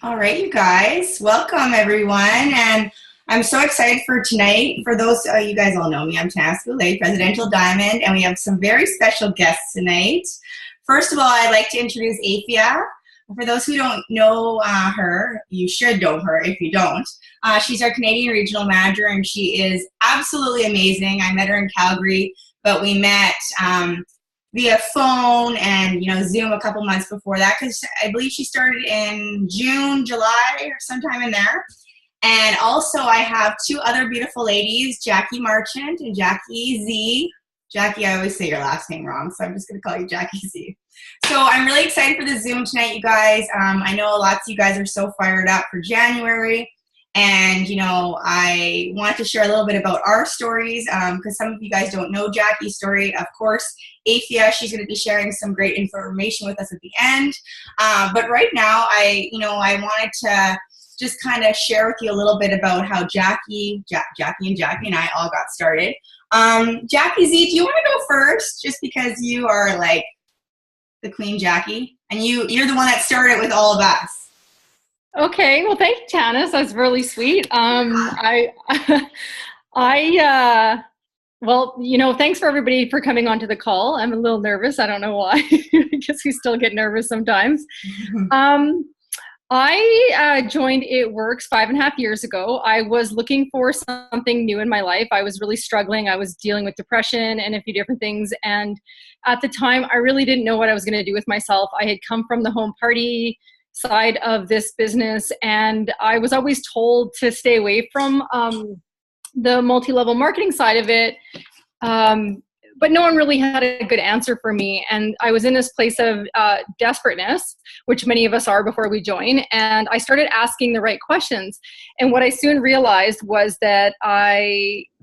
All right, you guys, welcome everyone. And I'm so excited for tonight. For those, you guys all know me, I'm Tanis Goulet, Presidential Diamond, and we have some very special guests tonight. First of all, I'd like to introduce Afua. For those who don't know her, you should know her if you don't. She's our Canadian Regional Manager, and she is absolutely amazing. I met her in Calgary, but we met via phone and Zoom a couple months before that, because I believe she started in June, July, or sometime in there. And also I have two other beautiful ladies, Jackie Marchant and Jackie Z. Jackie, I always say your last name wrong, so I'm just going to call you Jackie Z. So I'm really excited for the Zoom tonight, you guys. I know lots of you guys are so fired up for January. And, I want to share a little bit about our stories because some of you guys don't know Jackie's story. Of course, Afua, she's going to be sharing some great information with us at the end. But right now, I wanted to just kind of share with you a little bit about how Jackie and I all got started. Jackie Z, do you want to go first? Just because you are like the Queen Jackie, and you're the one that started with all of us. Okay, well, thank you, Tanis. That's really sweet. Thanks for everybody for coming onto the call. I'm a little nervous. I don't know why. I guess we still get nervous sometimes. I joined It Works 5.5 years ago. I was looking for something new in my life. I was really struggling. I was dealing with depression and a few different things. And at the time, I really didn't know what I was going to do with myself. I had come from the home party side of this business, and I was always told to stay away from the multi-level marketing side of it, but no one really had a good answer for me. And I was in this place of desperateness, which many of us are before we join, and I started asking the right questions. And what I soon realized was that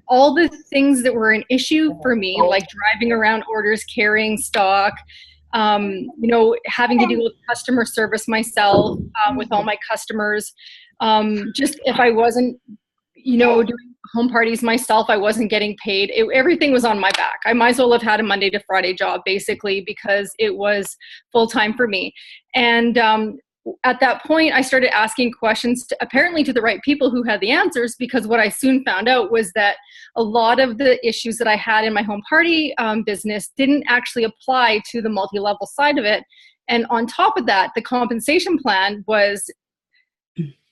all the things that were an issue for me, like driving around orders, carrying stock, having to deal with customer service myself, with all my customers. Just if I wasn't, doing home parties myself, I wasn't getting paid. Everything was on my back. I might as well have had a Monday to Friday job, basically, because it was full time for me. And at that point, I started asking questions apparently to the right people who had the answers, because what I soon found out was that a lot of the issues that I had in my home party business didn't actually apply to the multi-level side of it. And on top of that, the compensation plan was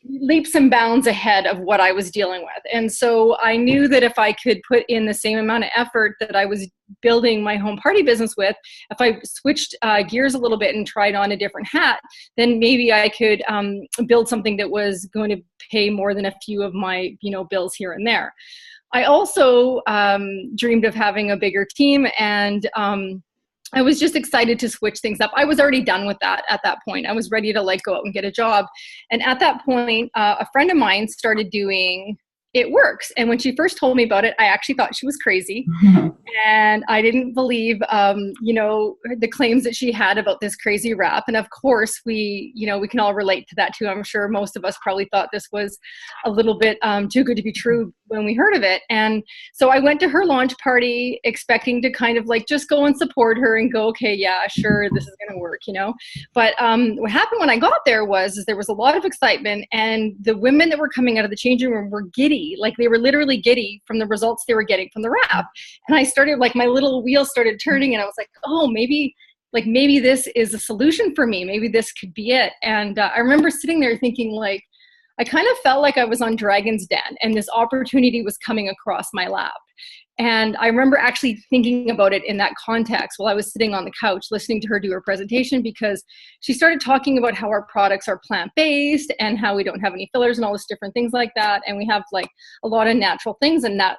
leaps and bounds ahead of what I was dealing with. And so I knew that if I could put in the same amount of effort that I was building my home party business with, if I switched gears a little bit and tried on a different hat, then maybe I could build something that was going to pay more than a few of my bills here and there. I also dreamed of having a bigger team, and I was just excited to switch things up. I was already done with that at that point. I was ready to go out and get a job. And at that point, a friend of mine started doing It Works. And when she first told me about it, I actually thought she was crazy. And I didn't believe, the claims that she had about this crazy rap. And of course, we can all relate to that too. I'm sure most of us probably thought this was a little bit too good to be true when we heard of it. And so I went to her launch party expecting to kind of just go and support her and go, okay, yeah, sure, this is going to work, But what happened when I got there was there was a lot of excitement, and the women that were coming out of the changing room were giddy. They were literally giddy from the results they were getting from the rap. And I started, my little wheel started turning, and I was like, oh, maybe this is a solution for me. Maybe this could be it. And I remember sitting there thinking, I kind of felt like I was on Dragon's Den, and this opportunity was coming across my lap. And I remember actually thinking about it in that context while I was sitting on the couch listening to her do her presentation, because she started talking about how our products are plant-based and how we don't have any fillers and all this different things like that. And we have a lot of natural things, and that,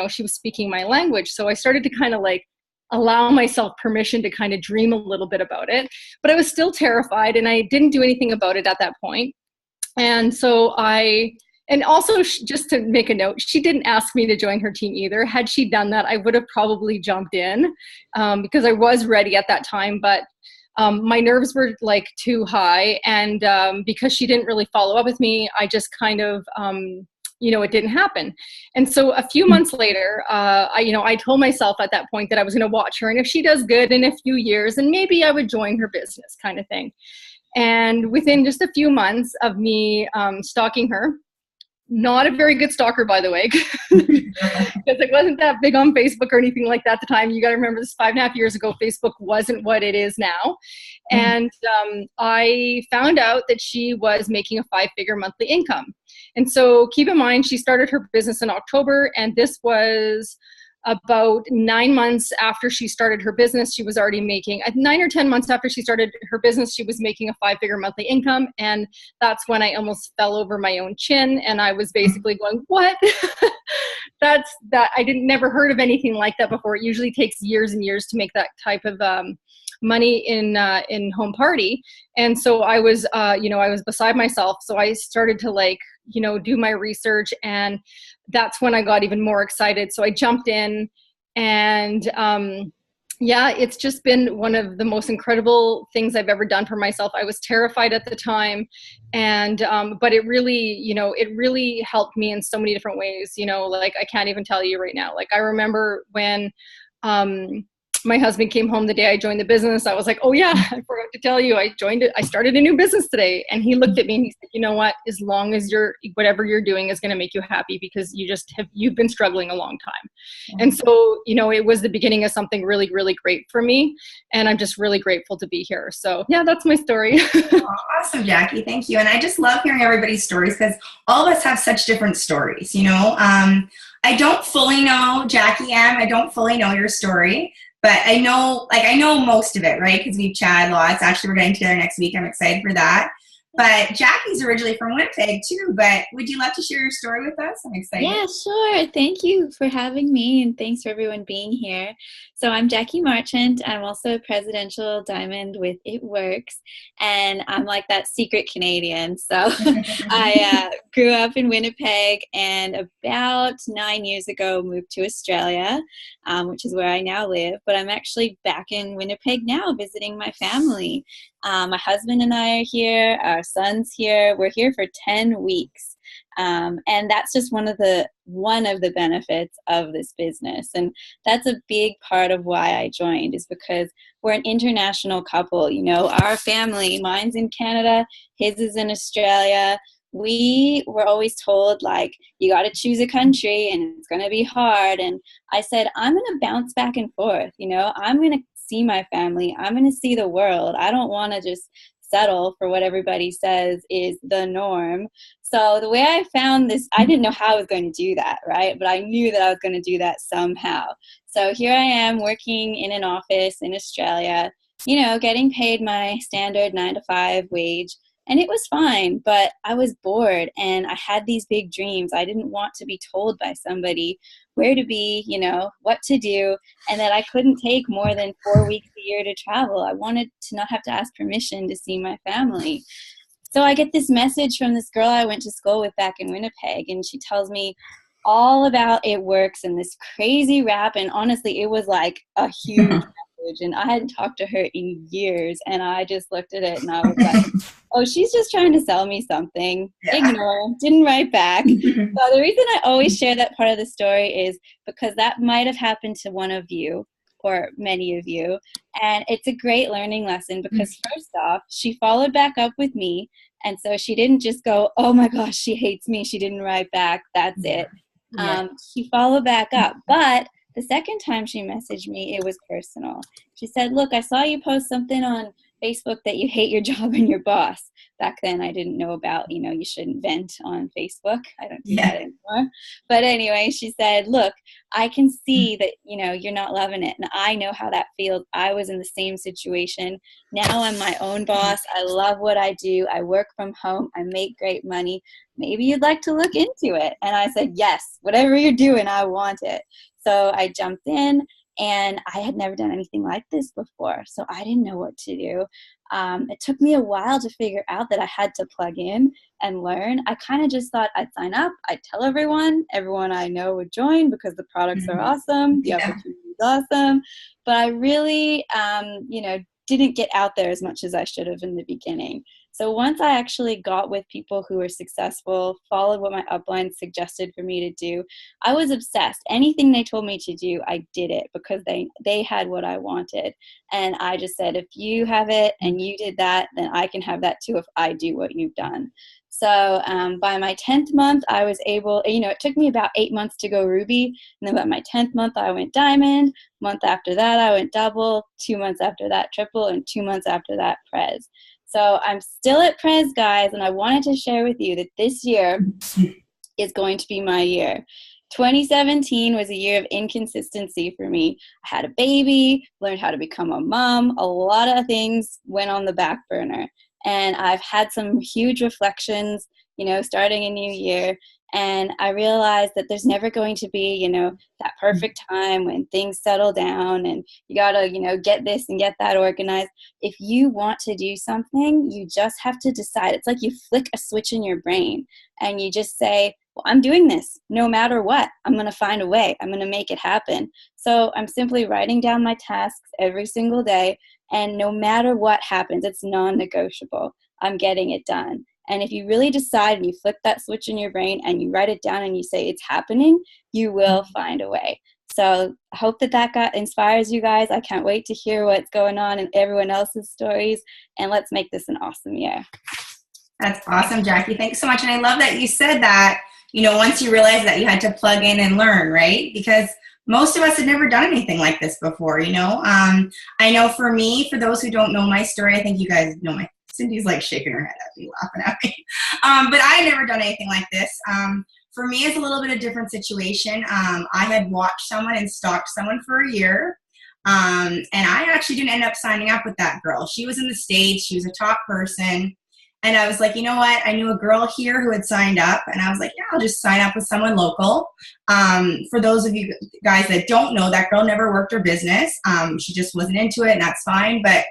she was speaking my language. So I started to kind of allow myself permission to kind of dream a little bit about it. But I was still terrified, and I didn't do anything about it at that point. And so and also, just to make a note, she didn't ask me to join her team either. Had she done that, I would have probably jumped in because I was ready at that time. But my nerves were too high. And because she didn't really follow up with me, I just kind of, it didn't happen. And so a few months later, I told myself at that point that I was going to watch her. And if she does good in a few years, then maybe I would join her business kind of thing. And within just a few months of me stalking her, not a very good stalker, by the way, because it wasn't that big on Facebook or anything like that at the time. You got to remember, this 5.5 years ago, Facebook wasn't what it is now. And I found out that she was making a 5-figure monthly income. And so keep in mind, she started her business in October, and this was about 9 months after she started her business. She was already making 9 or 10 months after she started her business, she was making a 5-figure monthly income. And that's when I almost fell over my own chin. And I was basically going, what? I never heard of anything like that before. It usually takes years and years to make that type of money in home party. And so I was, I was beside myself. So I started to do my research, and that's when I got even more excited. So I jumped in, and it's just been one of the most incredible things I've ever done for myself. I was terrified at the time, and but it really helped me in so many different ways. I can't even tell you right now. I remember when my husband came home the day I joined the business. I was like, oh yeah, I forgot to tell you, I started a new business today. And he looked at me and he said, you know what, as long as whatever you're doing is going to make you happy, because you've been struggling a long time. And so, it was the beginning of something really, really great for me. And I'm just really grateful to be here. So yeah, that's my story. Oh, awesome, Jackie. Thank you. And I just love hearing everybody's stories, because all of us have such different stories, I don't fully know, Jackie M, I don't fully know your story. But I know most of it, right? Because we've chatted lots. Actually, we're getting together next week. I'm excited for that. But Jackie's originally from Winnipeg too. But would you love to share your story with us? I'm excited. Yeah, sure. Thank you for having me, and thanks for everyone being here. So I'm Jackie Marchant. I'm also a presidential diamond with It Works, and I'm like that secret Canadian. So I grew up in Winnipeg, and about 9 years ago moved to Australia, which is where I now live. But I'm actually back in Winnipeg now, visiting my family. My husband and I are here. Our son's here. We're here for 10 weeks. And that's just one of the benefits of this business. And that's a big part of why I joined, is because we're an international couple. Our family, mine's in Canada, his is in Australia. We were always told, you got to choose a country and it's going to be hard. And I said, I'm going to bounce back and forth. I'm going to see my family. I'm going to see the world. I don't want to just settle for what everybody says is the norm. So the way I found this, I didn't know how I was going to do that, right? But I knew that I was going to do that somehow. So here I am working in an office in Australia, getting paid my standard 9-to-5 wage. And it was fine, but I was bored and I had these big dreams. I didn't want to be told by somebody where to be, what to do, and that I couldn't take more than 4 weeks a year to travel. I wanted to not have to ask permission to see my family. So I get this message from this girl I went to school with back in Winnipeg, and she tells me all about It Works and this crazy rap. And honestly, it was like a huge message, and I hadn't talked to her in years, and I just looked at it and I was like, oh, she's just trying to sell me something. Yeah. Ignore, didn't write back. So the reason I always share that part of the story is because that might have happened to one of you or many of you. And it's a great learning lesson, because first off, she followed back up with me. And so she didn't just go, oh my gosh, she hates me, she didn't write back, that's it. She followed back up. But the second time she messaged me, it was personal. She said, look, I saw you post something on Facebook that you hate your job and your boss. Back then I didn't know about, you shouldn't vent on Facebook. I don't do that anymore. But anyway, she said, look, I can see that, you're not loving it. And I know how that feels. I was in the same situation. Now I'm my own boss. I love what I do. I work from home. I make great money. Maybe you'd like to look into it. And I said, yes, whatever you're doing, I want it. So I jumped in. And I had never done anything like this before, so I didn't know what to do. It took me a while to figure out that I had to plug in and learn. I kind of just thought I'd sign up, I'd tell everyone I know would join because the products are awesome, the opportunity is awesome. But I really, didn't get out there as much as I should have in the beginning. So once I actually got with people who were successful, followed what my upline suggested for me to do, I was obsessed. Anything they told me to do, I did it because they had what I wanted. And I just said, if you have it and you did that, then I can have that too if I do what you've done. So by my 10th month, I was able, it took me about 8 months to go Ruby. And then by my 10th month, I went Diamond. Month after that, I went Double. 2 months after that, Triple. And 2 months after that, Prez. So I'm still at Prez, guys. And I wanted to share with you that this year is going to be my year. 2017 was a year of inconsistency for me. I had a baby, learned how to become a mom. A lot of things went on the back burner. And I've had some huge reflections, starting a new year. And I realized that there's never going to be, that perfect time when things settle down and you got to, get this and get that organized. If you want to do something, you just have to decide. It's like you flick a switch in your brain and you just say, well, I'm doing this no matter what. I'm going to find a way. I'm going to make it happen. So I'm simply writing down my tasks every single day. And no matter what happens, it's non-negotiable. I'm getting it done. And if you really decide and you flip that switch in your brain and you write it down and you say it's happening, you will find a way. So I hope that inspires you guys. I can't wait to hear what's going on in everyone else's stories. And let's make this an awesome year. That's awesome, Jackie. Thanks so much. And I love that you said that, once you realized that you had to plug in and learn, right? Because most of us had never done anything like this before, I know for me, for those who don't know my story, I think you guys know Cindy's like shaking her head at me, laughing at me. But I had never done anything like this. For me, it's a little bit of a different situation. I had watched someone and stalked someone for a year. And I actually didn't end up signing up with that girl. She was in the States. She was a top person. And I was like, you know what? I knew a girl here who had signed up. And I was like, yeah, I'll just sign up with someone local. For those of you guys that don't know, that girl never worked her business. She just wasn't into it, and that's fine. But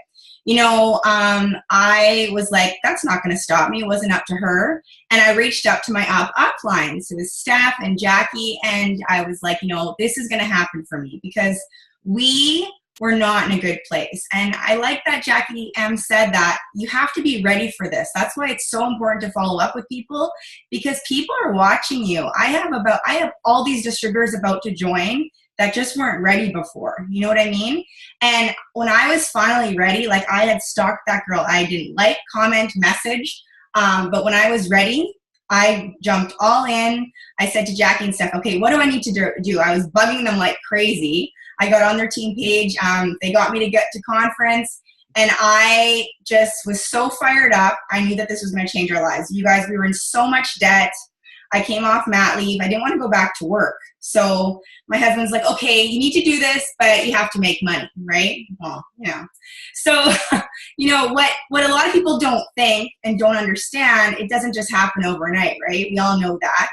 I was like, that's not going to stop me. It wasn't up to her. And I reached out to my upline. So it was Steph and Jackie. And I was like, this is going to happen for me because we were not in a good place. And I like that Jackie M said that you have to be ready for this. That's why it's so important to follow up with people because people are watching you. I have all these distributors about to join that just weren't ready before. You know what I mean? And when I was finally ready, like I had stalked that girl. I didn't like, comment, message. But when I was ready, I jumped all in. I said to Jackie and Steph, okay, what do I need to do? I was bugging them like crazy. I got on their team page. They got me to get to conference. And I just was so fired up. I knew that this was going to change our lives. You guys, we were in so much debt. I came off mat leave. I didn't want to go back to work. So my husband's like, okay, you need to do this, but you have to make money, right? Well, So, what a lot of people don't think and don't understand, it doesn't just happen overnight, right? We all know that.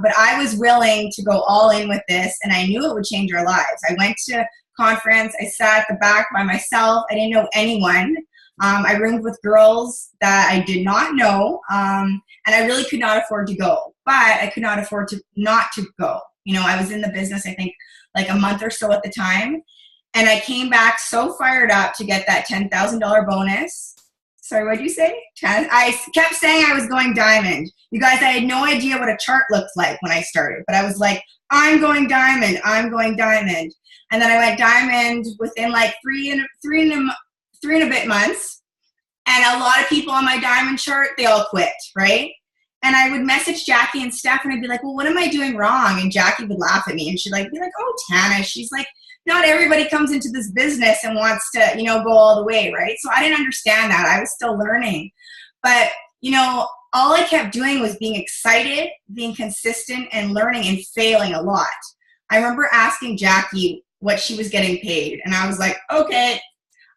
But I was willing to go all in with this, and I knew it would change our lives. I went to conference. I sat at the back by myself. I didn't know anyone. I roomed with girls that I did not know, and I really could not afford to go. But I could not afford to not to go. I was in the business, I think, like a month or so at the time. And I came back so fired up to get that $10,000 bonus. Sorry, what did you say? 10? I kept saying I was going diamond. You guys, I had no idea what a chart looked like when I started. But I was like, I'm going diamond. I'm going diamond. And then I went diamond within like three and a bit months. And a lot of people on my diamond chart, they all quit, right? And I would message Jackie and Steph, and I'd be like, well, what am I doing wrong? And Jackie would laugh at me, and she'd be like, oh, Tana. She's like, not everybody comes into this business and wants to, go all the way, right? So I didn't understand that. I was still learning. But, all I kept doing was being excited, being consistent, and learning and failing a lot. I remember asking Jackie what she was getting paid, and I was like, okay,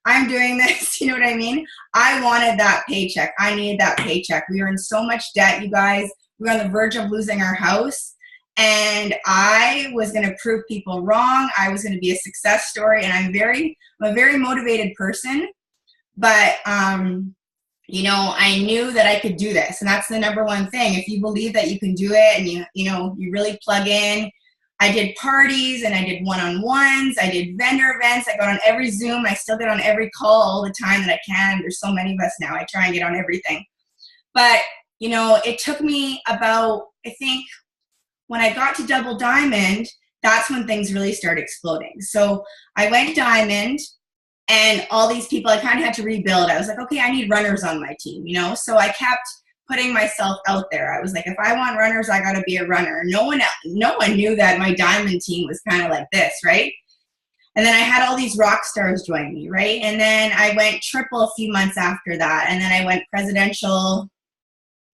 I'm doing this. You know what I mean? I wanted that paycheck. I needed that paycheck. We were in so much debt, you guys. We were on the verge of losing our house. And I was going to prove people wrong. I was going to be a success story. And I'm a very motivated person. But, I knew that I could do this. And that's the number one thing. If you believe that you can do it and you really plug in, I did parties and I did one-on-ones. I did vendor events. I got on every Zoom. I still get on every call all the time that I can. There's so many of us now. I try and get on everything. But, you know, it took me about, I think, when I got to Double Diamond, that's when things really started exploding. So I went Diamond, and all these people, I kind of had to rebuild. I was like, okay, I need runners on my team, you know? So I kept putting myself out there. I was like, if I want runners, I got to be a runner. No one knew that my Diamond team was kind of like this, right? And then I had all these rock stars join me, right? And then I went triple a few months after that. And then I went presidential,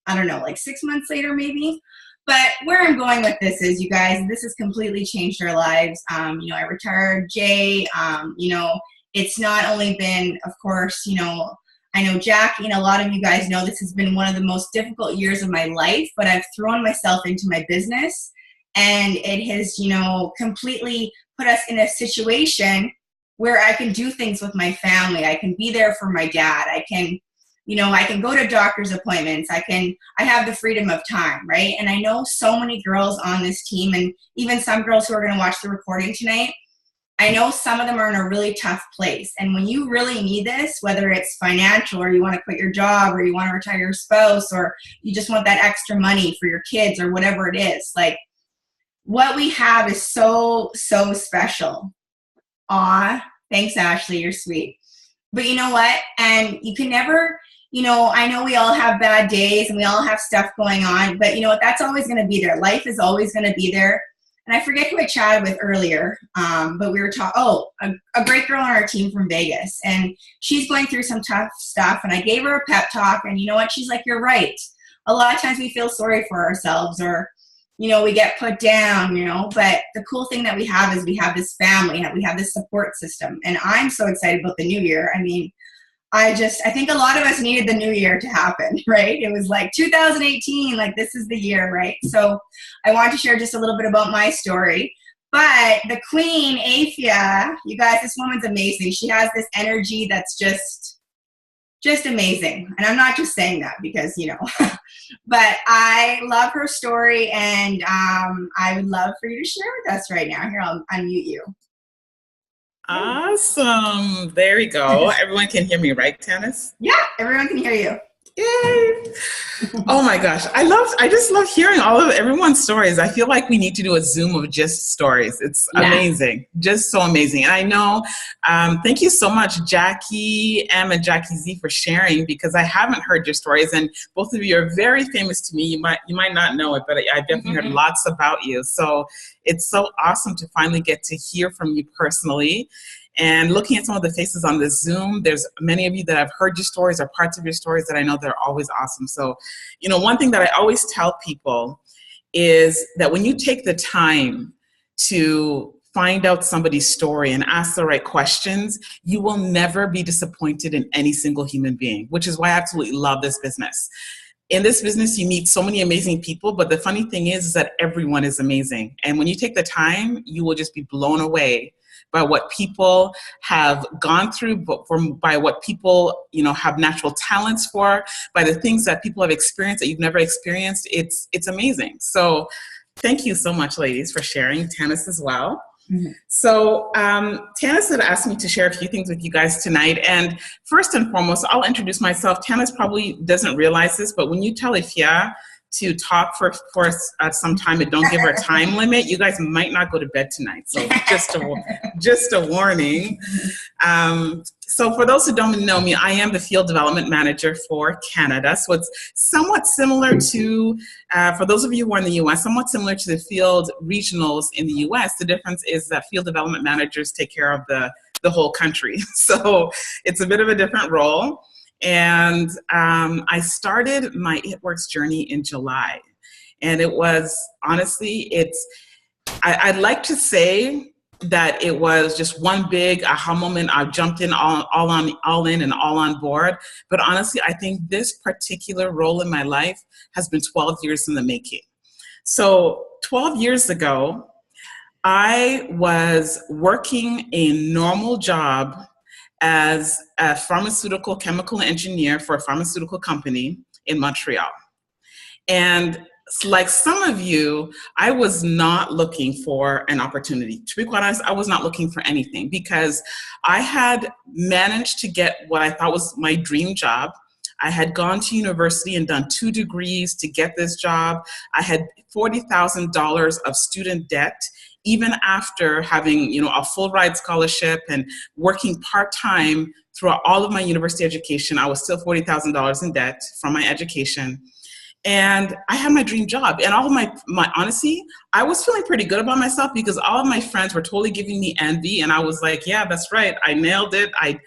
I don't know, like 6 months later maybe. But where I'm going with this is, you guys, this has completely changed our lives. You know, I retired Jay. You know, it's not only been, of course, you know, I know Jackie and a lot of you guys know this has been one of the most difficult years of my life, but I've thrown myself into my business, and it has, you know, completely put us in a situation where I can do things with my family. I can be there for my dad. I can, you know, I can go to doctor's appointments. I have the freedom of time, right? And I know so many girls on this team, and even some girls who are going to watch the recording tonight, I know some of them are in a really tough place. And when you really need this, whether it's financial, or you want to quit your job, or you want to retire your spouse, or you just want that extra money for your kids, or whatever it is, like, what we have is so, so special. Aw, thanks, Ashley, you're sweet. But you know what? And you can never, you know, I know we all have bad days and we all have stuff going on, but you know what? That's always going to be there. Life is always going to be there. And I forget who I chatted with earlier, but we were talking, a great girl on our team from Vegas, and she's going through some tough stuff, and I gave her a pep talk, and you know what? She's like, you're right. A lot of times we feel sorry for ourselves, or, you know, we get put down, you know, but the cool thing that we have is we have this family, we have this support system, and I'm so excited about the new year. I mean, I think a lot of us needed the new year to happen, right? It was like 2018, like this is the year, right? So I want to share just a little bit about my story. But the queen, Afua, you guys, this woman's amazing. She has this energy that's just amazing. And I'm not just saying that because, you know, but I love her story, and I would love for you to share with us right now. Here, I'll unmute you. Awesome. There we go. Everyone can hear me, right, Tanis? Yeah, everyone can hear you. Yay. Oh my gosh. I just love hearing everyone's stories. I feel like we need to do a Zoom of just stories. It's amazing. Just so amazing. And I know, thank you so much, Jackie M and Jackie Z, for sharing, because I haven't heard your stories, and both of you are very famous to me. You might not know it, but I definitely heard lots about you. So it's so awesome to finally get to hear from you personally. And looking at some of the faces on this Zoom, there's many of you that have heard your stories or parts of your stories that I know they're always awesome. So, you know, one thing that I always tell people is that when you take the time to find out somebody's story and ask the right questions, you will never be disappointed in any single human being, which is why I absolutely love this business. In this business, you meet so many amazing people, but the funny thing is that everyone is amazing. And when you take the time, you will just be blown away by what people have gone through, by what people, you know, have natural talents for, by the things that people have experienced that you've never experienced. It's amazing. So thank you so much, ladies, for sharing. Tanis as well. So Tanis had asked me to share a few things with you guys tonight. And first and foremost, I'll introduce myself. Tanis probably doesn't realize this, but when you tell Afua to talk for some time and don't give her a time limit, you guys might not go to bed tonight. So just a warning. So for those who don't know me, I am the field development manager for Canada. So it's somewhat similar to, for those of you who are in the US, somewhat similar to the field regionals in the US. The difference is that field development managers take care of the whole country. So it's a bit of a different role. And I started my It Works journey in July. And it was, honestly, I'd like to say that it was just one big aha moment. I jumped in all in and all on board. But honestly, I think this particular role in my life has been 12 years in the making. So 12 years ago, I was working a normal job as a pharmaceutical chemical engineer for a pharmaceutical company in Montreal. And like some of you, I was not looking for an opportunity. To be quite honest, I was not looking for anything because I had managed to get what I thought was my dream job. I had gone to university and done 2 degrees to get this job. I had $40,000 of student debt, even after having, a full ride scholarship and working part-time throughout all of my university education. I was still $40,000 in debt from my education. And I had my dream job, and all of my honesty, I was feeling pretty good about myself because all of my friends were totally giving me envy. And I was like, yeah, that's right. I nailed it. I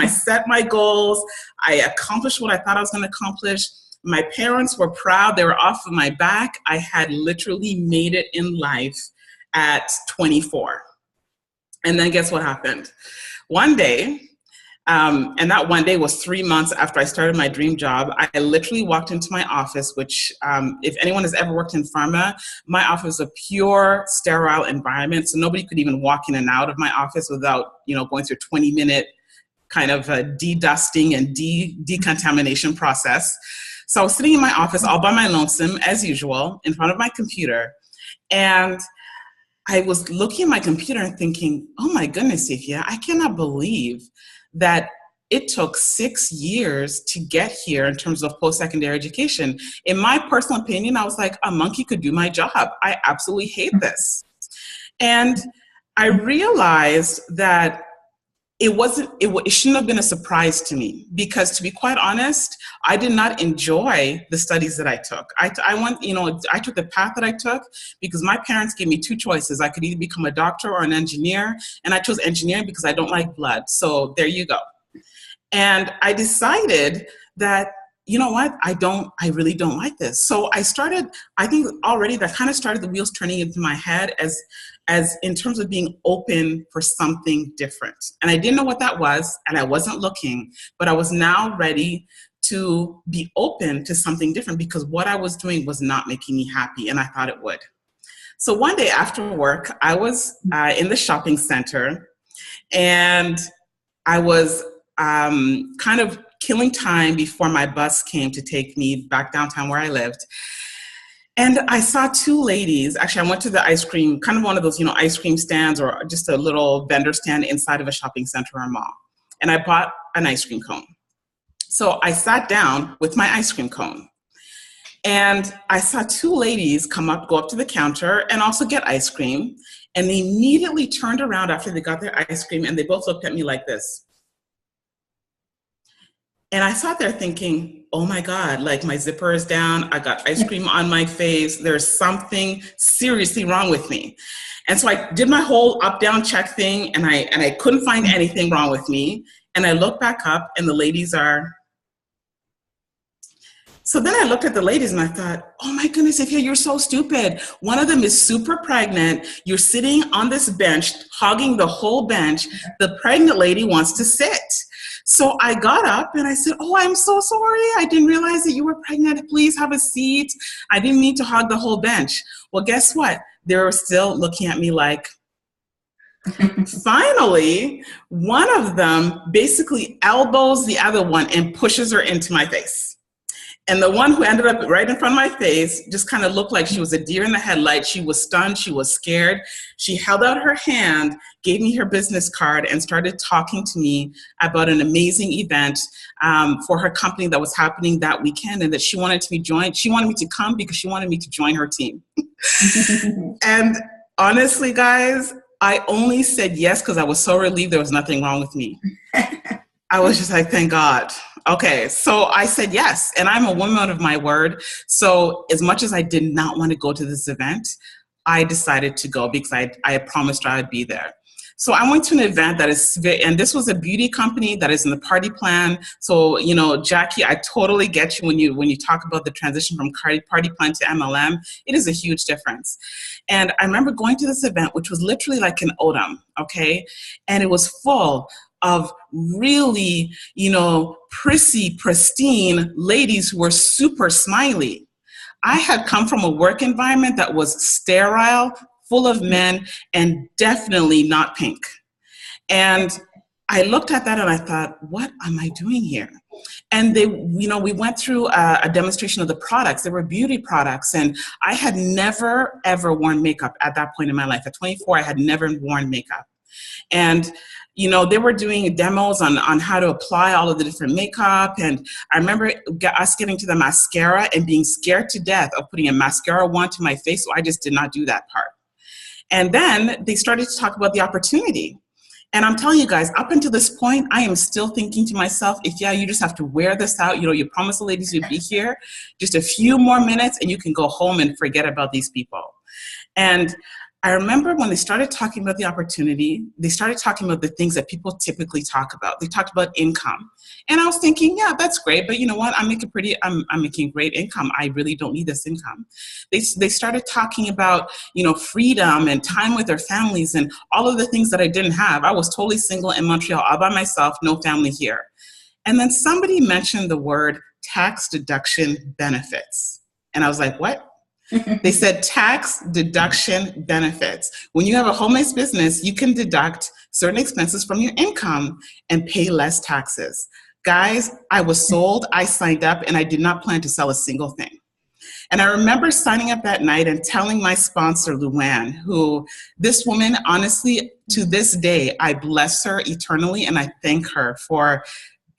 set my goals. I accomplished what I thought I was going to accomplish. My parents were proud. They were off of my back. I had literally made it in life at 24. And then guess what happened? One day, and that one day was 3 months after I started my dream job. I literally walked into my office, which if anyone has ever worked in pharma, my office was a pure sterile environment. So nobody could even walk in and out of my office without, going through a 20-minute kind of a de-dusting and decontamination process. So I was sitting in my office all by my lonesome, as usual, in front of my computer. And I was looking at my computer and thinking, oh my goodness, Afua, I cannot believe that it took 6 years to get here in terms of post-secondary education. In my personal opinion, I was like, a monkey could do my job. I absolutely hate this. And I realized that it shouldn't have been a surprise to me because, to be quite honest, I did not enjoy the studies that I took. I took the path that I took because my parents gave me 2 choices. I could either become a doctor or an engineer, and I chose engineering because I don't like blood. So there you go. And I decided that, you know what, I really don't like this. So I think already that kind of started the wheels turning into my head as in terms of being open for something different. And I didn't know what that was, and I wasn't looking, but I was now ready to be open to something different because what I was doing was not making me happy, and I thought it would. So one day after work, I was in the shopping center, and I was kind of killing time before my bus came to take me back downtown where I lived. And I saw 2 ladies. Actually, I went to the ice cream, kind of one of those, ice cream stands or just a little vendor stand inside of a shopping center or a mall. And I bought an ice cream cone. So I sat down with my ice cream cone. And I saw 2 ladies go up to the counter and also get ice cream. And they immediately turned around after they got their ice cream, and they both looked at me like this. And I sat there thinking, oh my God, like my zipper is down. I got ice cream on my face. There's something seriously wrong with me. And so I did my whole up-down check thing, and I couldn't find anything wrong with me. And I looked back up, and the ladies are. So then I looked at the ladies and I thought, oh my goodness, Afua, you're so stupid. One of them is super pregnant. You're sitting on this bench, hogging the whole bench. The pregnant lady wants to sit. So I got up and I said, oh, I'm so sorry. I didn't realize that you were pregnant. Please have a seat. I didn't mean to hog the whole bench. Well, guess what? They were still looking at me like. Finally, one of them basically elbows the other one and pushes her into my face. And the one who ended up right in front of my face just kind of looked like she was a deer in the headlights. She was stunned. She was scared. She held out her hand, gave me her business card, and started talking to me about an amazing event for her company that was happening that weekend, and that she wanted me to come because she wanted me to join her team. And honestly, guys, I only said yes because I was so relieved there was nothing wrong with me. I was just like, thank God. Okay, so I said yes, and I'm a woman of my word. So as much as I did not want to go to this event, I decided to go because I promised her I'd be there. So I went to an event that is, and this was a beauty company that is in the party plan. So, Jackie, I totally get you when you talk about the transition from party plan to MLM. It is a huge difference. And I remember going to this event, which was literally like an Odom, okay? And it was full of really, prissy, pristine ladies who were super smiley. I had come from a work environment that was sterile, full of men, and definitely not pink. And I looked at that and I thought, what am I doing here? And we went through a demonstration of the products. They were beauty products. And I had never, ever worn makeup at that point in my life. At 24, I had never worn makeup. And, they were doing demos on how to apply all of the different makeup. And I remember us getting to the mascara and being scared to death of putting a mascara wand to my face. So I just did not do that part. And then they started to talk about the opportunity. And I'm telling you guys, up until this point, I am still thinking to myself, you just have to wear this out. You promised the ladies you'd be here just a few more minutes and you can go home and forget about these people. And I remember when they started talking about the opportunity, they started talking about the things that people typically talk about. They talked about income. And I was thinking, yeah, that's great. But you know what? I'm making great income. I really don't need this income. They started talking about, freedom and time with their families and all of the things that I didn't have. I was totally single in Montreal, all by myself, no family here. And then somebody mentioned the word tax deduction benefits. And I was like, what? They said tax deduction benefits. When you have a home-based business, you can deduct certain expenses from your income and pay less taxes. Guys, I was sold, I signed up, and I did not plan to sell a single thing. And I remember signing up that night and telling my sponsor, Luann, who this woman, honestly, to this day, I bless her eternally, and I thank her for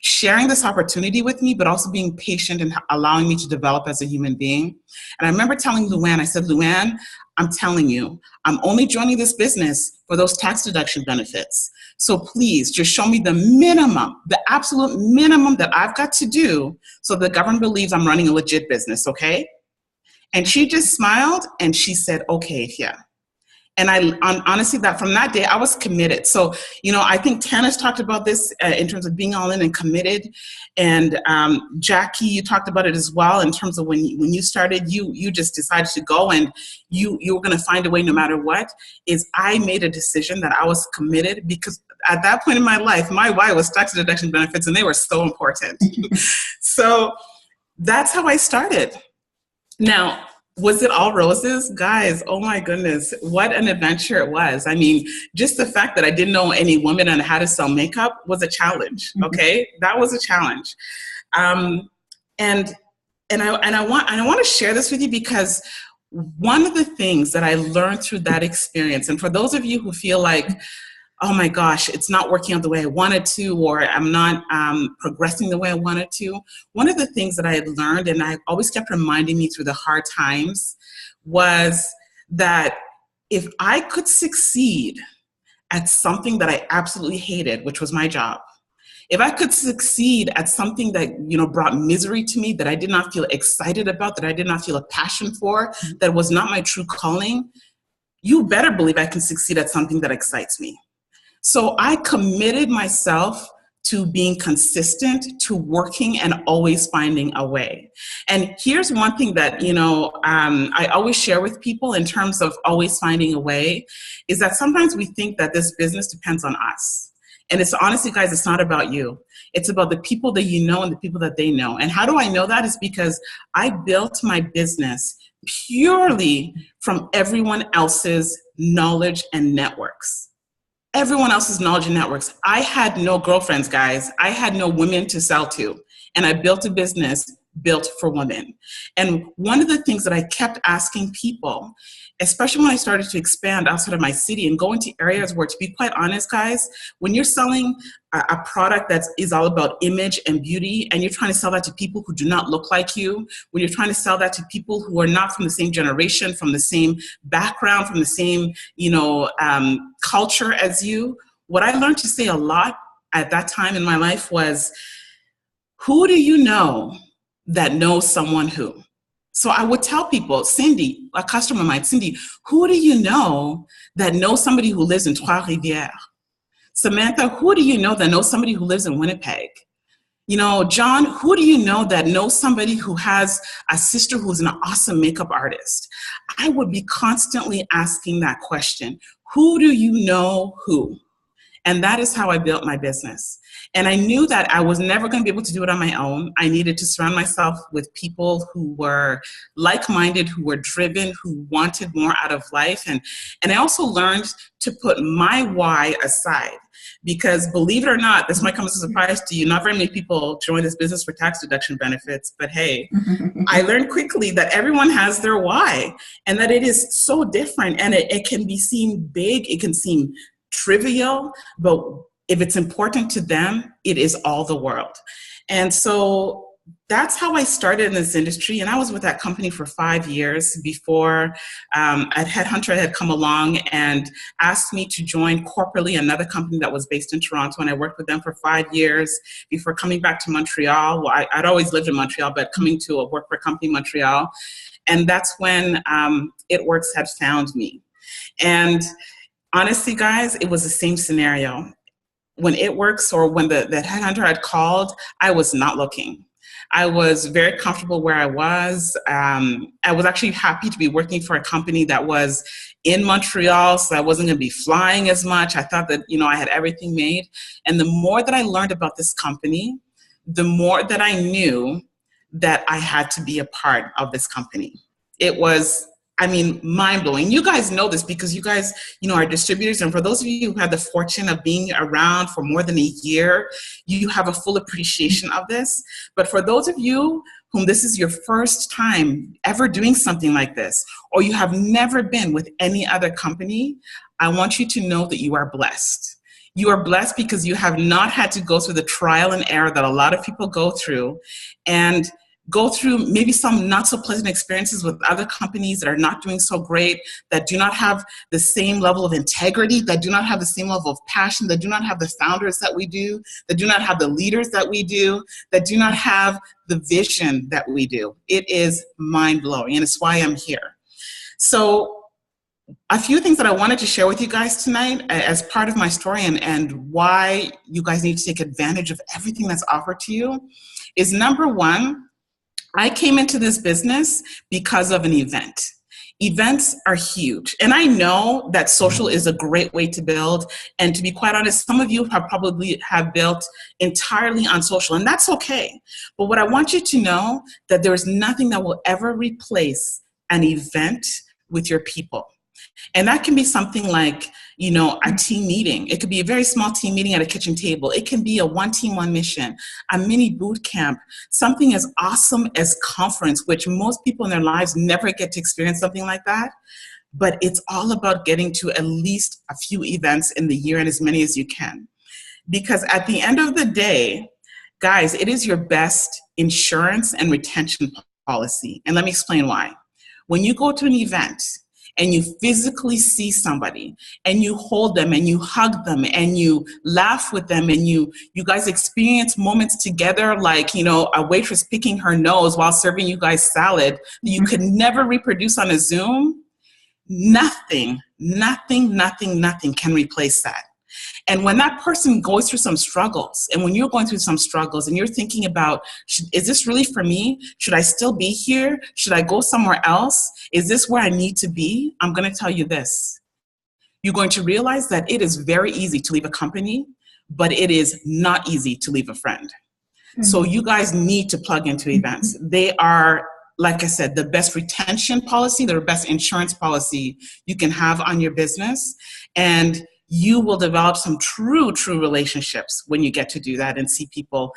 sharing this opportunity with me, but also being patient and allowing me to develop as a human being. And I remember telling Luann, I said, Luann, I'm telling you, I'm only joining this business for those tax deduction benefits. So please just show me the minimum, the absolute minimum that I've got to do so the government believes I'm running a legit business, okay? And she just smiled and she said, okay, yeah. And honestly, that from that day, I was committed. So, I think Tana's talked about this in terms of being all in and committed. And Jackie, you talked about it as well in terms of when you started, you just decided to go and you were going to find a way no matter what. I made a decision that I was committed because at that point in my life, my why was tax deduction benefits, and they were so important. So that's how I started. Now, was it all roses? Guys, oh my goodness, what an adventure it was. I mean, just the fact that I didn't know any women on how to sell makeup was a challenge, okay? That was a challenge. And I want to share this with you because one of the things that I learned through that experience, and for those of you who feel like, oh my gosh, it's not working out the way I wanted to, or I'm not progressing the way I wanted to. One of the things that I had learned, and I always kept reminding me through the hard times, was that if I could succeed at something that I absolutely hated, which was my job, if I could succeed at something that, brought misery to me, that I did not feel excited about, that I did not feel a passion for, that was not my true calling, you better believe I can succeed at something that excites me. So I committed myself to being consistent, to working and always finding a way. And here's one thing that, I always share with people in terms of always finding a way, is that sometimes we think that this business depends on us. And it's honestly, guys, it's not about you. It's about the people that you know and the people that they know. And how do I know that? Is because I built my business purely from everyone else's knowledge and networks. Everyone else's knowledge and networks. I had no girlfriends, guys. I had no women to sell to. And I built a business built for women. And one of the things that I kept asking people, especially when I started to expand outside of my city and go into areas where, to be quite honest, guys, when you're selling a product that is all about image and beauty, and you're trying to sell that to people who do not look like you, when you're trying to sell that to people who are not from the same generation, from the same background, from the same, culture as you, what I learned to say a lot at that time in my life was, who do you know that knows someone who? So I would tell people, Cindy, a customer of mine, Cindy, who do you know that knows somebody who lives in Trois-Rivières? Samantha, who do you know that knows somebody who lives in Winnipeg? John, who do you know that knows somebody who has a sister who's an awesome makeup artist? I would be constantly asking that question. Who do you know who? And that is how I built my business. And I knew that I was never going to be able to do it on my own. I needed to surround myself with people who were like-minded, who were driven, who wanted more out of life. And I also learned to put my why aside. Because believe it or not, this might come as a surprise to you, not very many people join this business for tax deduction benefits, but hey, I learned quickly that everyone has their why and that it is so different, and it can be seen big, it can seem trivial, but if it's important to them, it is all the world. And so that's how I started in this industry. And I was with that company for 5 years before a headhunter had come along and asked me to join corporately another company that was based in Toronto. And I worked with them for 5 years before coming back to Montreal. Well, I'd always lived in Montreal, but coming to work for a company in Montreal. And that's when It Works had found me. And honestly, guys, it was the same scenario. When It Works, or when the headhunter had called, I was not looking. I was very comfortable where I was. I was actually happy to be working for a company that was in Montreal, so I wasn't going to be flying as much. I thought that, I had everything made. And the more that I learned about this company, the more that I knew that I had to be a part of this company. It was, mind-blowing. You guys know this because you guys, are distributors. And for those of you who had the fortune of being around for more than a year, you have a full appreciation of this. But for those of you whom this is your first time ever doing something like this, or you have never been with any other company, I want you to know that you are blessed. You are blessed because you have not had to go through the trial and error that a lot of people go through, and go through maybe some not so pleasant experiences with other companies that are not doing so great, that do not have the same level of integrity, that do not have the same level of passion, that do not have the founders that we do, that do not have the leaders that we do, that do not have the vision that we do. It is mind-blowing, and it's why I'm here. So a few things that I wanted to share with you guys tonight as part of my story, and why you guys need to take advantage of everything that's offered to you is, number one, I came into this business because of an event. Events are huge. And I know that social is a great way to build. And to be quite honest, some of you probably have built entirely on social, and that's okay. But what I want you to know, that there is nothing that will ever replace an event with your people. And that can be something like, a team meeting. It could be a very small team meeting at a kitchen table. It can be a one team, one mission, a mini boot camp, something as awesome as conference, which most people in their lives never get to experience something like that. But it's all about getting to at least a few events in the year, and as many as you can. Because at the end of the day, guys, it is your best insurance and retention policy. And let me explain why. When you go to an event, and you physically see somebody, and you hold them, and you hug them, and you laugh with them, and you guys experience moments together, like, a waitress picking her nose while serving you guys salad that you could never reproduce on a Zoom, nothing can replace that. And when that person goes through some struggles, and when you're going through some struggles and you're thinking about, is this really for me? Should I still be here? Should I go somewhere else? Is this where I need to be? I'm going to tell you this. You're going to realize that it is very easy to leave a company, but it is not easy to leave a friend. Mm-hmm. So you guys need to plug into events. They are, like I said, the best retention policy, the best insurance policy you can have on your business. And you will develop some true relationships when you get to do that and see people,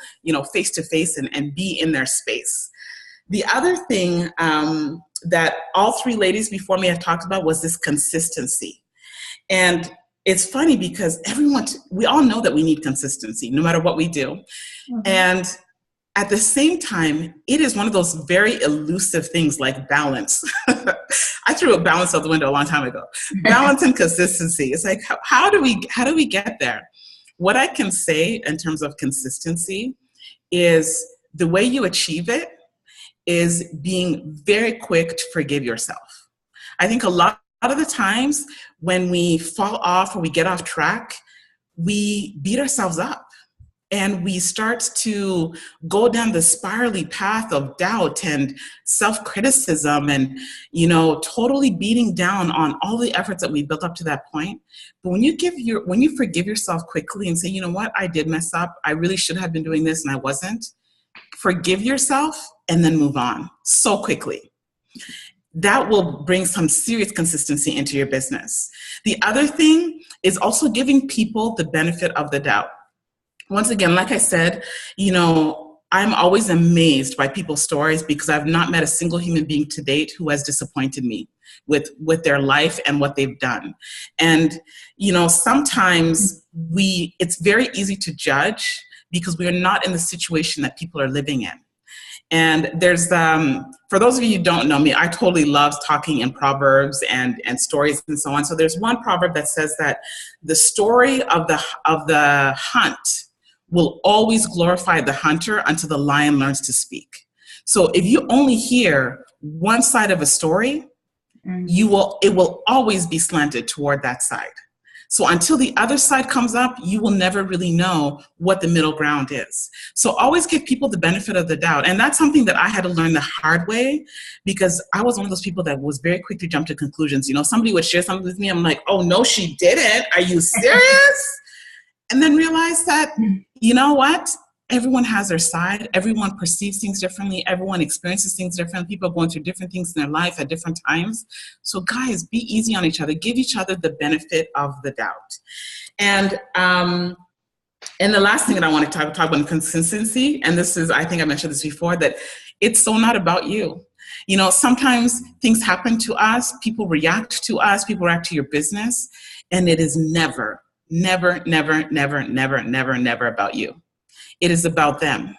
face to face and be in their space. The other thing that all three ladies before me have talked about was this consistency. And it's funny because we all know that we need consistency no matter what we do. Mm-hmm. And at the same time, it is one of those very elusive things like balance. I threw a balance out the window a long time ago. Balance and consistency. It's like, how do we get there? What I can say in terms of consistency is the way you achieve it is being very quick to forgive yourself. I think a lot of the times when we fall off or we get off track, we beat ourselves up. and we start to go down the spirally path of doubt and self-criticism and, totally beating down on all the efforts that we built up to that point. But when you forgive yourself quickly and say, you know what, I did mess up. I really should have been doing this and I wasn't. Forgive yourself and then move on so quickly. That will bring some serious consistency into your business. The other thing is also giving people the benefit of the doubt. Once again, like I said, I'm always amazed by people's stories because I've not met a single human being to date who has disappointed me with their life and what they've done. And, sometimes it's very easy to judge because we are not in the situation that people are living in. And there's, for those of you who don't know me, I totally love talking in proverbs and stories and so on. So there's one proverb that says that the story of the hunt will always glorify the hunter until the lion learns to speak. So if you only hear one side of a story, it will always be slanted toward that side. So until the other side comes up, you will never really know what the middle ground is. So always give people the benefit of the doubt. And that's something that I had to learn the hard way because I was one of those people that was very quick to jump to conclusions. Somebody would share something with me. I'm like, oh, no, she didn't. Are you serious? And then realize that, you know what? Everyone has their side. Everyone perceives things differently. Everyone experiences things differently. People are going through different things in their life at different times. So guys, be easy on each other. Give each other the benefit of the doubt. And the last thing that I want to talk about consistency, and this is, I think I mentioned this before, that it's so not about you. Sometimes things happen to us. People react to us. People react to your business. And it is never, never, never, never, never, never, never about you. It is about them.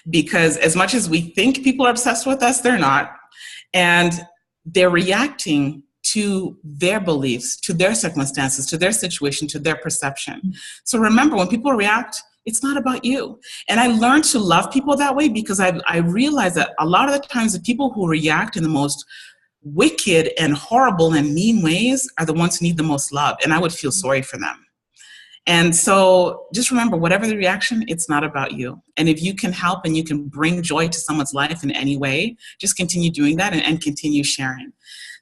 Because as much as we think people are obsessed with us, they're not. And they're reacting to their beliefs, to their circumstances, to their situation, to their perception. So remember, when people react, it's not about you. And I learned to love people that way because I realized that a lot of the times the people who react in the most wicked and horrible and mean ways are the ones who need the most love. And I would feel sorry for them. And so just remember, whatever the reaction, it's not about you. And if you can help and you can bring joy to someone's life in any way, just continue doing that and continue sharing.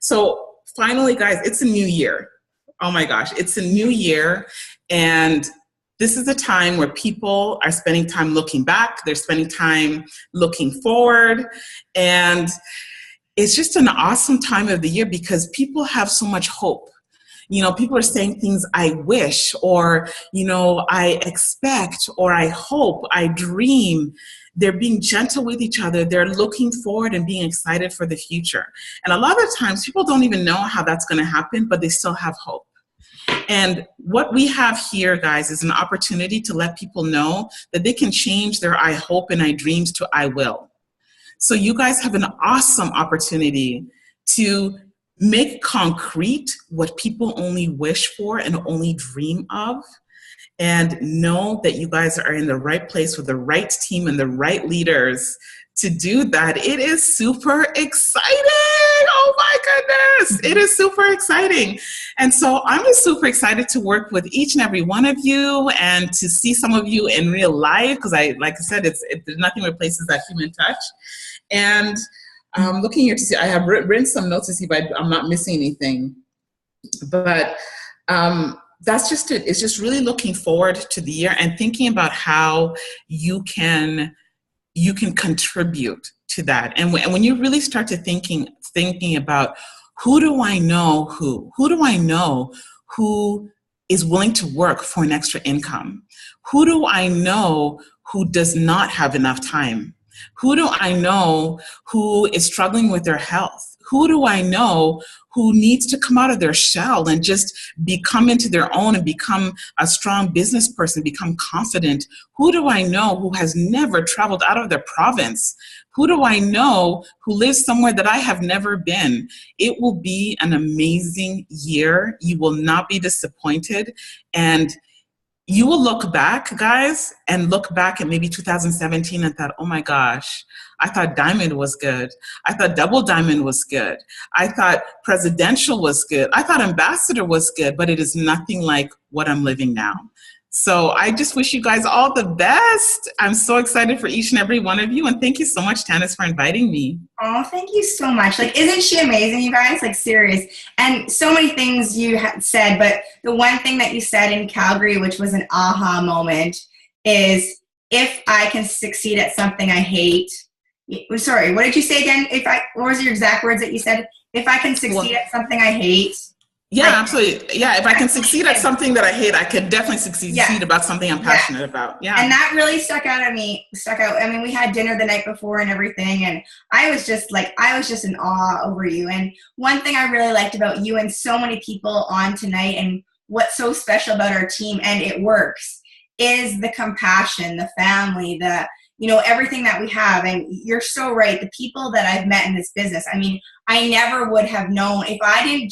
So finally, guys, it's a new year. Oh my gosh, it's a new year. And this is a time where people are spending time looking back. They're spending time looking forward. And it's just an awesome time of the year because people have so much hope. People are saying things, I wish, or, I expect, or I hope, I dream. They're being gentle with each other. They're looking forward and being excited for the future. And a lot of times people don't even know how that's going to happen, but they still have hope. And what we have here, guys, is an opportunity to let people know that they can change their I hope and I dreams to I will. So you guys have an awesome opportunity to make concrete what people only wish for and only dream of, and know that you guys are in the right place with the right team and the right leaders to do that. It is super exciting. Oh my goodness. It is super exciting. And so I'm just super excited to work with each and every one of you and to see some of you in real life because like I said, there's nothing replaces that human touch. And looking here to see, I have written some notes to see if I'm not missing anything. But that's just it. It's just really looking forward to the year and thinking about how you can contribute to that. And when you really start to thinking about who do I know who is willing to work for an extra income? Who do I know who does not have enough time? Who do I know who is struggling with their health? Who do I know who needs to come out of their shell and just come into their own and become a strong business person, become confident? Who do I know who has never traveled out of their province? Who do I know who lives somewhere that I have never been? It will be an amazing year. You will not be disappointed. And you will look back, guys, and look back at maybe 2017 and thought, oh my gosh, I thought Diamond was good. I thought Double Diamond was good. I thought Presidential was good. I thought Ambassador was good, but it is nothing like what I'm living now. So I just wish you guys all the best. I'm so excited for each and every one of you. And thank you so much, Tanis, for inviting me. Oh, thank you so much. Like, isn't she amazing, you guys? Like, serious. And so many things you had said, but the one thing that you said in Calgary, which was an aha moment, is if I can succeed at something I hate. Sorry, what did you say again? What was your exact words that you said? If I can succeed at something I hate. Yeah, absolutely. Yeah, if I can succeed at something that I hate, I could definitely succeed about something I'm passionate about. Yeah. And that really stuck out. I mean, we had dinner the night before and everything, and I was just in awe over you. And one thing I really liked about you and so many people on tonight, and what's so special about our team, and it works, is the compassion, the family, everything that we have. And you're so right. The people that I've met in this business, I mean, I never would have known if I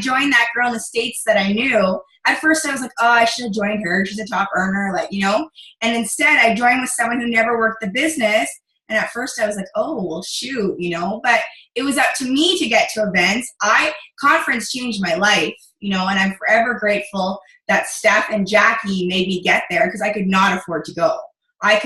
joined that girl in the States that I knew. At first I was like, oh, I should have joined her. She's a top earner, and instead I joined with someone who never worked the business. And at first I was like, oh, well, shoot, but it was up to me to get to events. Conference changed my life, and I'm forever grateful that Steph and Jackie made me get there, because I could not afford to go. And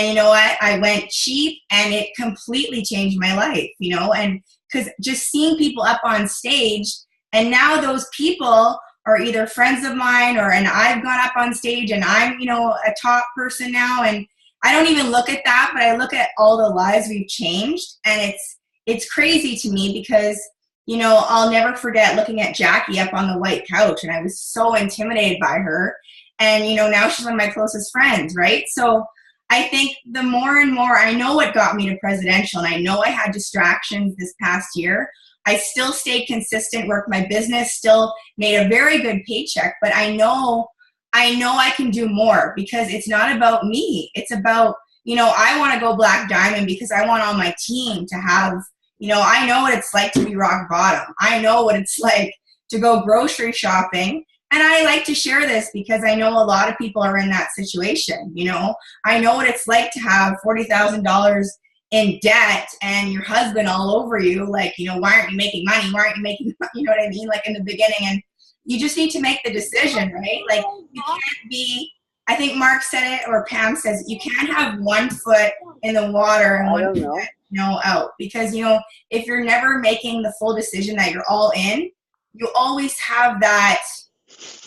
you know what? I went cheap, and it completely changed my life, and because just seeing people up on stage, and now those people are either friends of mine, and I've gone up on stage and I'm, a top person now, and I don't even look at that, but I look at all the lives we've changed, and it's crazy to me because, I'll never forget looking at Jackie up on the white couch, and I was so intimidated by her. And, now she's one of my closest friends, right? So I think the more and more, I know what got me to presidential, and I know I had distractions this past year. I still stayed consistent, worked my business, still made a very good paycheck, but I know I can do more, because it's not about me. It's about, I want to go Black Diamond because I want on my team to have, I know what it's like to be rock bottom. I know what it's like to go grocery shopping. And I like to share this because I know a lot of people are in that situation. I know what it's like to have $40,000 in debt and your husband all over you. Like, why aren't you making money? Why aren't you making, you know what I mean? Like in the beginning, and you just need to make the decision, right? Like, you can't be, I think Mark said it, or Pam says, you can't have one foot in the water and one foot, out. Because, if you're never making the full decision that you're all in, you always have that,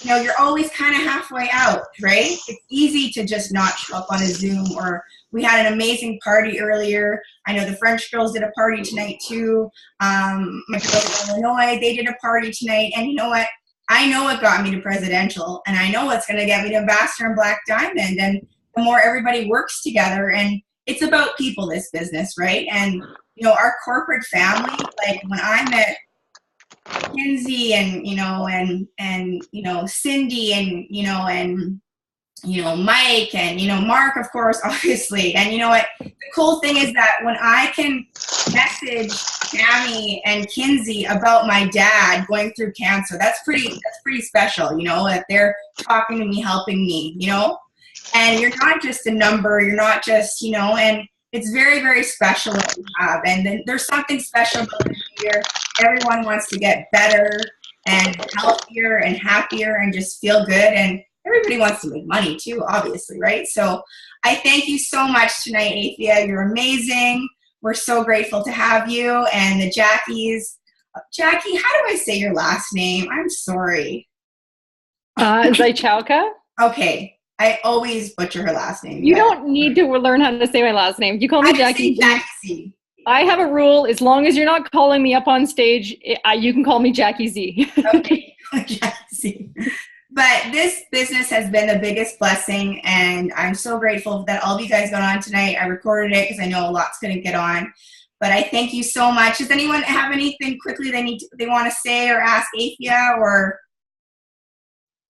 you're always kind of halfway out, right? It's easy to just not show up on a Zoom. Or we had an amazing party earlier. I know the French girls did a party tonight too. My girls in Illinois, they did a party tonight. And you know what? I know what got me to presidential, and I know what's going to get me to ambassador and Black Diamond. And the more everybody works together, and it's about people, this business, right? And, our corporate family, like when I met Kinsey and Cindy and Mike and Mark, of course, obviously. And you know what, the cool thing is that when I can message Tammy and Kinsey about my dad going through cancer, that's pretty special, that they're talking to me, helping me, and you're not just a number, you're not just, and it's very, very special what we have. And then there's something special about this year. Everyone wants to get better and healthier and happier and just feel good. And everybody wants to make money too, obviously, right? So I thank you so much tonight, Afua. You're amazing. We're so grateful to have you. And the Jackies. Jackie, how do I say your last name? I'm sorry. Zychalka. Okay. I always butcher her last name. You don't need to learn how to say my last name. You call me Jackie. Jackie. I have a rule. As long as you're not calling me up on stage, you can call me Jackie Z. Okay, Jackie Z. But this business has been the biggest blessing, and I'm so grateful that all of you guys got on tonight. I recorded it because I know a lot's going to get on. But I thank you so much. Does anyone have anything quickly they want to say or ask Afua, or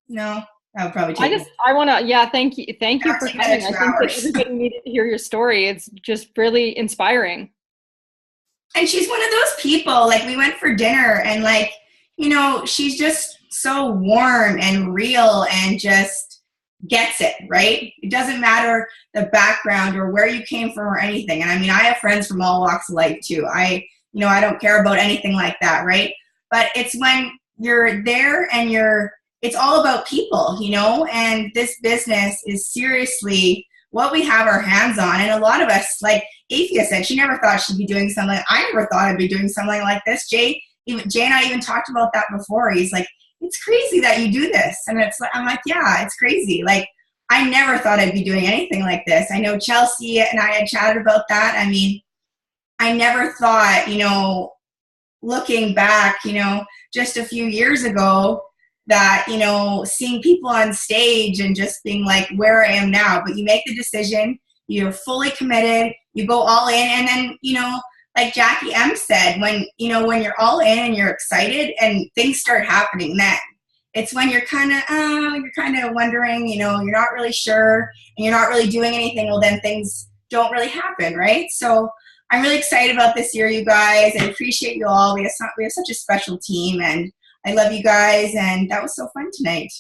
no? I'll probably take I want to, thank you for coming. I think that everybody needed to hear your story. It's just really inspiring. And she's one of those people, like we went for dinner and like, she's just so warm and real and just gets it, right? It doesn't matter the background or where you came from or anything. And I mean, I have friends from all walks of life too. I don't care about anything like that, right? But it's when you're there and you're it's all about people, you know, and this business is seriously what we have our hands on. And a lot of us, like Afua said, she never thought she'd be doing something. I never thought I'd be doing something like this. Jay and I even talked about that before. He's like, it's crazy that you do this. And I'm like, yeah, it's crazy. Like, I never thought I'd be doing anything like this. I know Chelsea and I had chatted about that. I mean, I never thought, you know, looking back, you know, just a few years ago, that, you know, seeing people on stage and just being like where I am now. But you make the decision, you're fully committed, you go all in, and then, you know, like Jackie M said, when, you know, when you're all in and you're excited and things start happening, then it's when you're kind of wondering, you know, you're not really sure and you're not really doing anything. Well, then things don't really happen, right? So I'm really excited about this year, you guys. I appreciate you all. We have such a special team, and I love you guys, and that was so fun tonight.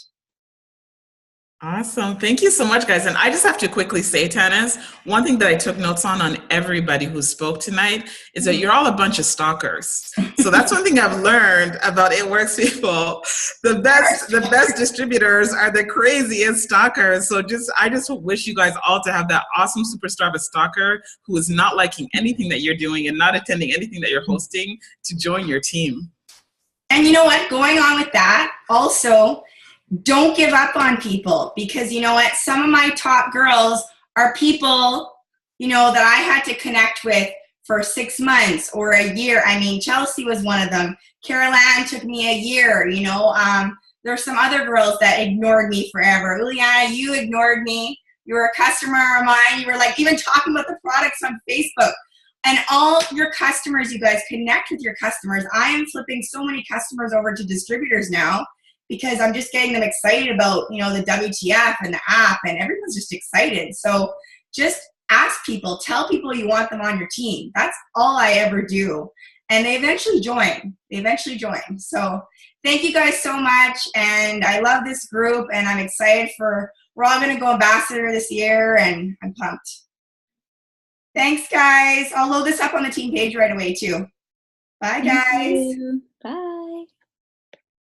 Awesome. Thank you so much, guys. And I just have to quickly say, Tanis, one thing that I took notes on everybody who spoke tonight is that you're all a bunch of stalkers. So that's one thing I've learned about It Works people. The best distributors are the craziest stalkers. So I just wish you guys all to have that awesome superstar of a stalker who is not liking anything that you're doing and not attending anything that you're hosting to join your team. And you know what? Going on with that, also, don't give up on people, because you know what? Some of my top girls are people, you know, that I had to connect with for 6 months or a year. I mean, Chelsea was one of them. Carol Ann took me a year, you know. There's some other girls that ignored me forever. Juliana, you ignored me. You were a customer of mine. You were like even talking about the products on Facebook. And all your customers, you guys, connect with your customers. I am flipping so many customers over to distributors now, because I'm just getting them excited about, you know, the WTF and the app, and everyone's just excited. So just ask people, tell people you want them on your team. That's all I ever do. And they eventually join. So thank you guys so much. And I love this group, and I'm excited we're all going to go ambassador this year, and I'm pumped. Thanks, guys. I'll load this up on the team page right away, too. Bye, guys. Bye.